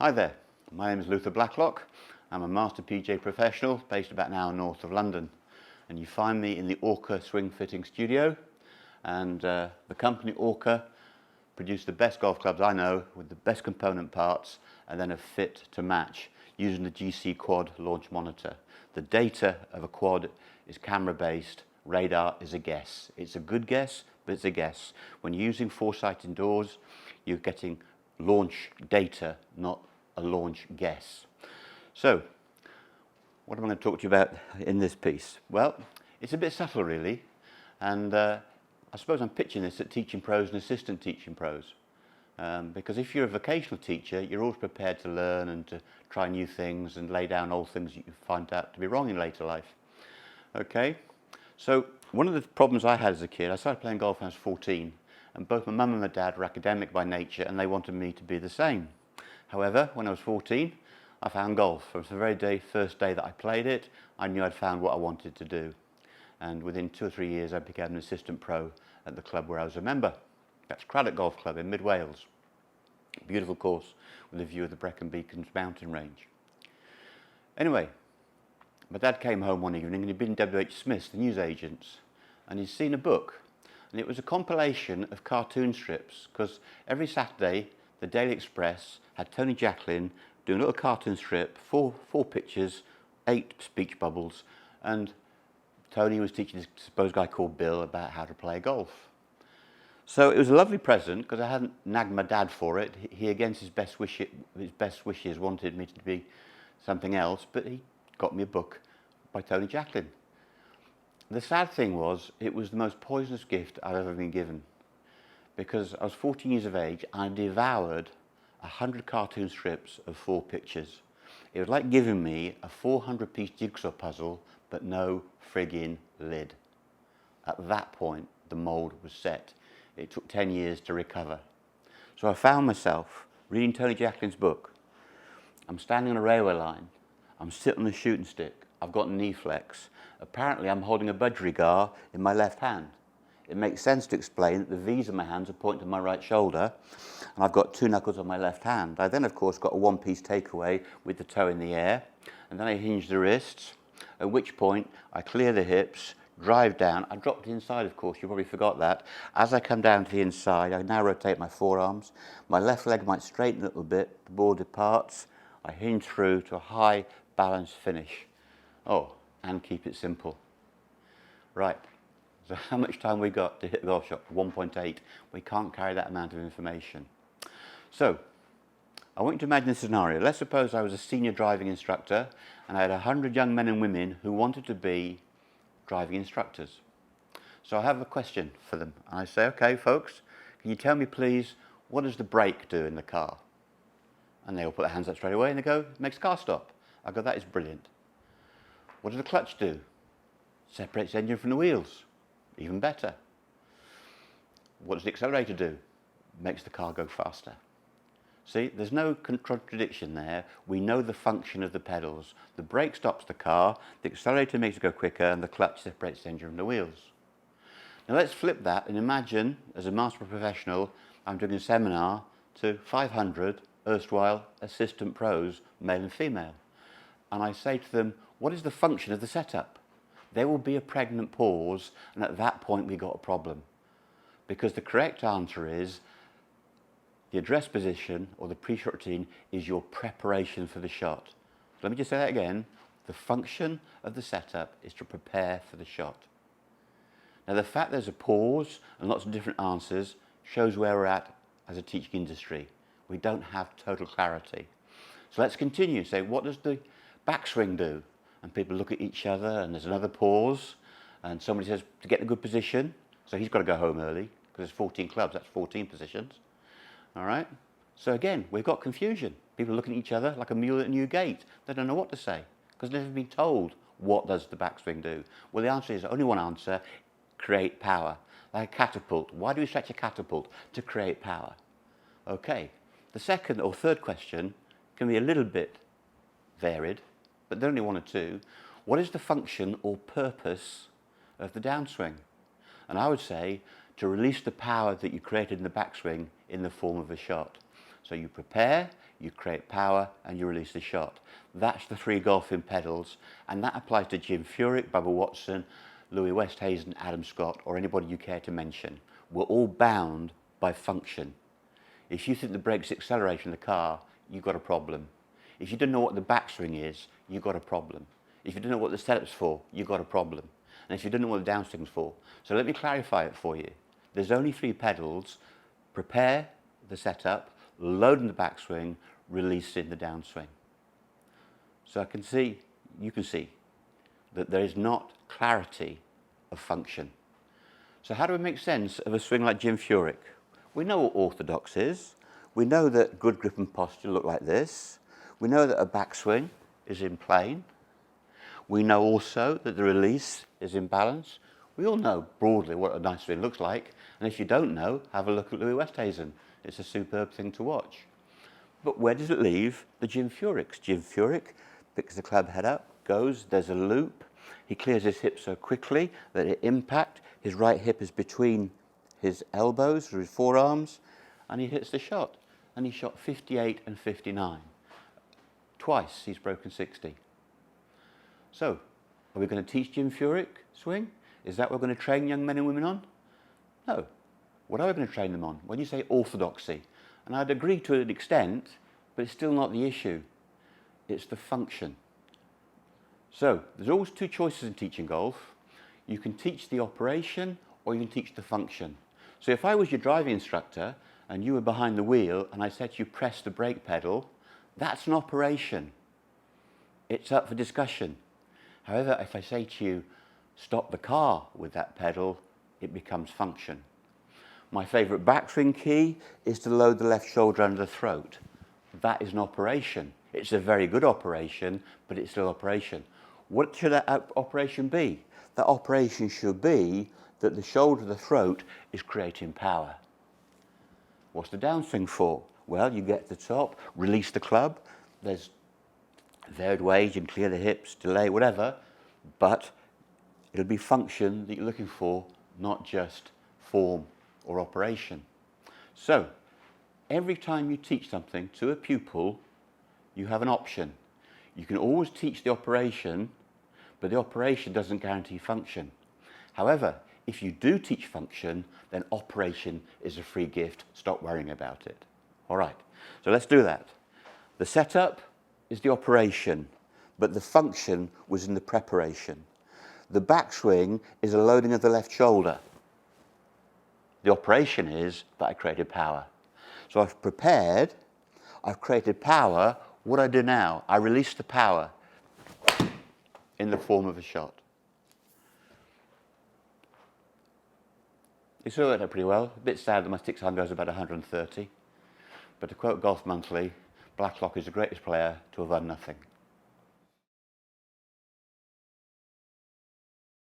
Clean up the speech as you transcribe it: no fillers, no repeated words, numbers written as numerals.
Hi there, my name is Blacklock. I'm a Master P.G.A professional based about an hour north of London, and you find me in the Orca swing fitting studio, and the company Orca produce the best golf clubs I know with the best component parts and then a fit to match using the GC Quad launch monitor. The data of a quad is camera based, radar is a guess. It's a good guess, but it's a guess. When you're using foresight indoors, you're getting launch data, not a launch guess. So, what am I going to talk to you about in this piece? Well, it's a bit subtle really, and I suppose I'm pitching this at teaching pros and assistant teaching pros. Because if you're a vocational teacher, you're always prepared to learn and to try new things and lay down old things that you find out to be wrong in later life. Okay, so one of the problems I had as a kid, I started playing golf when I was 14, and both my mum and my dad were academic by nature and they wanted me to be the same. However, when I was 14, I found golf. From the very first day that I played it, I knew I'd found what I wanted to do. And within 2 or 3 years, I became an assistant pro at the club where I was a member. That's Craddock Golf Club in mid Wales. Beautiful course with a view of the Brecon Beacons mountain range. Anyway, my dad came home one evening and he'd been W.H. Smith's, the newsagents, and he'd seen a book. And it was a compilation of cartoon strips, because every Saturday the Daily Express had Tony Jacklin doing a little cartoon strip, four pictures, 8 speech bubbles, and Tony was teaching this supposed guy called Bill about how to play golf. So it was a lovely present, because I hadn't nagged my dad for it. He, against his best wishes, wanted me to be something else, but he got me a book by Tony Jacklin. The sad thing was, it was the most poisonous gift I've ever been given, because I was 14 years of age and I devoured 100 cartoon strips of 4 pictures. It was like giving me a 400-piece jigsaw puzzle, but no friggin' lid. At that point, the mould was set. It took 10 years to recover. So I found myself reading Tony Jacklin's book. I'm standing on a railway line. I'm sitting on a shooting stick. I've got knee flex. Apparently I'm holding a budgerigar in my left hand. It makes sense to explain that the V's in my hands are pointing to my right shoulder, and I've got 2 knuckles on my left hand. I then, of course, got a one-piece takeaway with the toe in the air, and then I hinge the wrists, at which point I clear the hips, drive down. I dropped inside, of course, you probably forgot that. As I come down to the inside, I now rotate my forearms. My left leg might straighten a little bit, the ball departs. I hinge through to a high balanced finish. Oh, and keep it simple. Right, so how much time we got to hit the golf shot? 1.8. We can't carry that amount of information. So, I want you to imagine this scenario. Let's suppose I was a senior driving instructor and I had 100 young men and women who wanted to be driving instructors. So I have a question for them. And I say, okay, folks, can you tell me please, what does the brake do in the car? And they all put their hands up straight away and they go, it makes the car stop. I go, that is brilliant. What does the clutch do? Separates the engine from the wheels. Even better. What does the accelerator do? Makes the car go faster. See, there's no contradiction there. We know the function of the pedals. The brake stops the car, the accelerator makes it go quicker, and the clutch separates the engine from the wheels. Now let's flip that and imagine, as a master professional, I'm doing a seminar to 500 erstwhile assistant pros, male and female. And I say to them, what is the function of the setup? There will be a pregnant pause, and at that point we got a problem. Because the correct answer is, the address position or the pre-shot routine is your preparation for the shot. So let me just say that again. The function of the setup is to prepare for the shot. Now the fact there's a pause and lots of different answers shows where we're at as a teaching industry. We don't have total clarity. So let's continue. Say, what does the backswing do? And people look at each other and there's another pause and somebody says to get in a good position, so he's got to go home early because there's 14 clubs, that's 14 positions. All right, so again, we've got confusion. People are looking at each other like a mule at a new gate. They don't know what to say because they've never been told what does the backswing do. Well, the answer is only one answer: create power. Like a catapult. Why do we stretch a catapult? To create power. Okay, the second or third question can be a little bit varied, but there are only 1 or 2. What is the function or purpose of the downswing? And I would say to release the power that you created in the backswing in the form of a shot. So you prepare, you create power, and you release the shot. That's the 3 golfing pedals, and that applies to Jim Furyk, Bubba Watson, Louis Westhuizen, Adam Scott, or anybody you care to mention. We're all bound by function. If you think the brake's acceleration in the car, you've got a problem. If you don't know what the backswing is, you've got a problem. If you don't know what the setup's for, you've got a problem. And if you don't know what the downswing's for. So let me clarify it for you. There's only 3 pedals: prepare the setup, load in the backswing, release in the downswing. So you can see that there is not clarity of function. So how do we make sense of a swing like Jim Furyk? We know what orthodox is. We know that good grip and posture look like this. We know that a backswing is in plane. We know also that the release is in balance. We all know broadly what a nice swing looks like. And if you don't know, have a look at Louis Westhuizen. It's a superb thing to watch. But where does it leave the Jim Furyks? Jim Furyk picks the club head up, goes, there's a loop. He clears his hip so quickly that at impact, his right hip is between his elbows or his forearms, and he hits the shot. And he shot 58 and 59. Twice he's broken 60. So, are we going to teach Jim Furyk swing? Is that what we're going to train young men and women on? No. What are we going to train them on? When you say orthodoxy, and I'd agree to an extent, but it's still not the issue. It's the function. So, there's always 2 choices in teaching golf. You can teach the operation or you can teach the function. So if I was your driving instructor and you were behind the wheel and I said to you, press the brake pedal, that's an operation. It's up for discussion. However, if I say to you, stop the car with that pedal, it becomes function. My favourite backswing key is to load the left shoulder under the throat. That is an operation. It's a very good operation, but it's still operation. What should that operation be? That operation should be that the shoulder of the throat is creating power. What's the downswing for? Well, you get to the top, release the club. There's varied ways, you can clear the hips, delay, whatever, but it'll be function that you're looking for, not just form or operation. So, every time you teach something to a pupil, you have an option. You can always teach the operation, but the operation doesn't guarantee function. However, if you do teach function, then operation is a free gift. Stop worrying about it. All right, so let's do that. The setup is the operation, but the function was in the preparation. The backswing is a loading of the left shoulder. The operation is that I created power. So I've prepared, I've created power. What do I do now? I release the power in the form of a shot. You saw that pretty well. A bit sad that my sticks hand goes about 130. But to quote Golf Monthly, Blacklock is the greatest player to have won nothing.